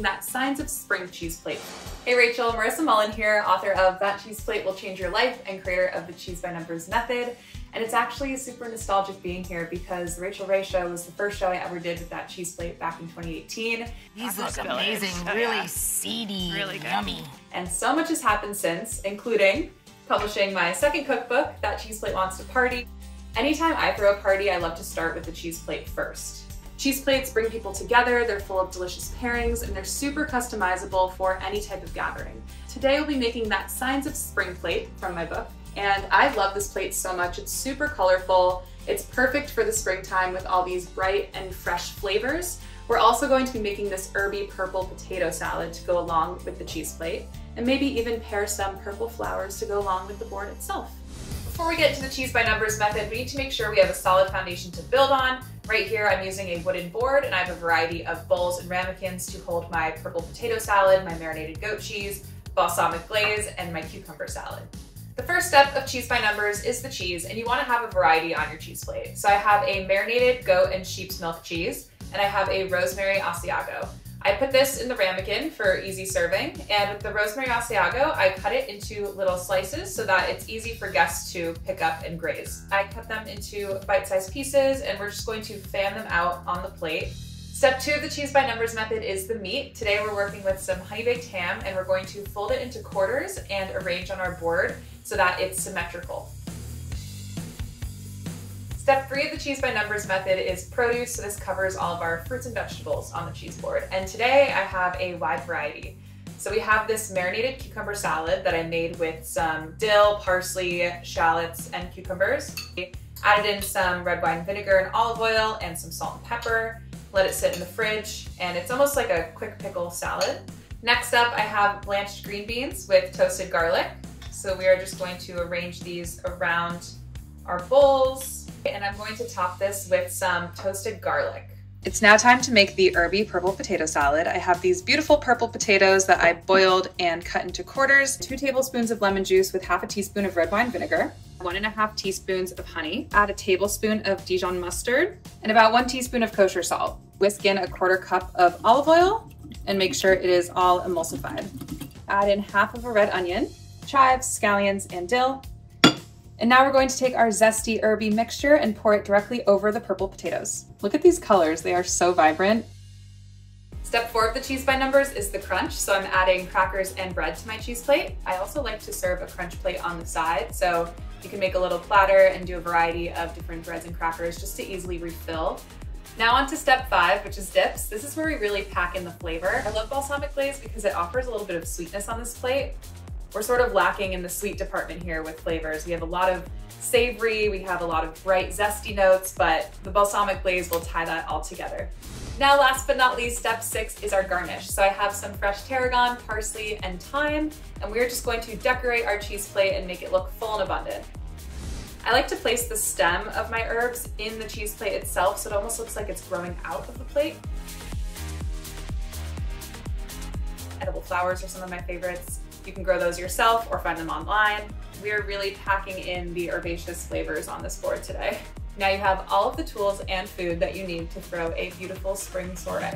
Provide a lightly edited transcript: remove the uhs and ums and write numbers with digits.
that Signs of Spring cheese plate. Hey Rachel, Marissa Mullen here, author of That Cheese Plate Will Change Your Life and creator of the Cheese by Numbers method. And it's actually super nostalgic being here because the Rachael Ray show was the first show I ever did with that cheese plate back in 2018. These look amazing, really seedy, really yummy. And so much has happened since, including publishing my second cookbook, That Cheese Plate Wants to Party. Anytime I throw a party, I love to start with the cheese plate first. Cheese plates bring people together, they're full of delicious pairings, and they're super customizable for any type of gathering. Today we'll be making that Signs of Spring plate from my book. And I love this plate so much. It's super colorful. It's perfect for the springtime with all these bright and fresh flavors. We're also going to be making this herby purple potato salad to go along with the cheese plate, and maybe even pair some purple flowers to go along with the board itself. Before we get into the Cheese by Numbers method, we need to make sure we have a solid foundation to build on. Right here I'm using a wooden board, and I have a variety of bowls and ramekins to hold my purple potato salad, my marinated goat cheese, balsamic glaze, and my cucumber salad. The first step of Cheese by Numbers is the cheese, and you want to have a variety on your cheese plate. So I have a marinated goat and sheep's milk cheese, and I have a rosemary Asiago. I put this in the ramekin for easy serving, and with the rosemary Asiago, I cut it into little slices so that it's easy for guests to pick up and graze. I cut them into bite-sized pieces, and we're just going to fan them out on the plate. Step 2 of the Cheese by Numbers method is the meat. Today we're working with some honey-baked ham, and we're going to fold it into quarters and arrange on our board so that it's symmetrical. Step 3 of the Cheese by Numbers method is produce, so this covers all of our fruits and vegetables on the cheese board. And today I have a wide variety. So we have this marinated cucumber salad that I made with some dill, parsley, shallots, and cucumbers. Added in some red wine vinegar and olive oil and some salt and pepper. Let it sit in the fridge, and it's almost like a quick pickle salad. Next up, I have blanched green beans with toasted garlic. So we are just going to arrange these around our bowls, and I'm going to top this with some toasted garlic. It's now time to make the herby purple potato salad. I have these beautiful purple potatoes that I boiled and cut into quarters, 2 tablespoons of lemon juice with half a teaspoon of red wine vinegar, 1.5 teaspoons of honey, add a tablespoon of Dijon mustard, and about 1 teaspoon of kosher salt. Whisk in a 1/4 cup of olive oil and make sure it is all emulsified. Add in half of a red onion, chives, scallions, and dill. And now we're going to take our zesty herby mixture and pour it directly over the purple potatoes. Look at these colors, they are so vibrant. Step 4 of the Cheese by Numbers is the crunch, so I'm adding crackers and bread to my cheese plate. I also like to serve a crunch plate on the side, so you can make a little platter and do a variety of different breads and crackers just to easily refill. Now on to step 5, which is dips. This is where we really pack in the flavor. I love balsamic glaze because it offers a little bit of sweetness on this plate. We're sort of lacking in the sweet department here with flavors. We have a lot of savory, we have a lot of bright, zesty notes, but the balsamic glaze will tie that all together. Now, last but not least, step 6 is our garnish. So I have some fresh tarragon, parsley, and thyme, and we're just going to decorate our cheese plate and make it look full and abundant. I like to place the stem of my herbs in the cheese plate itself, so it almost looks like it's growing out of the plate. Edible flowers are some of my favorites. You can grow those yourself or find them online. We're really packing in the herbaceous flavors on this board today. Now you have all of the tools and food that you need to throw a beautiful spring soiree.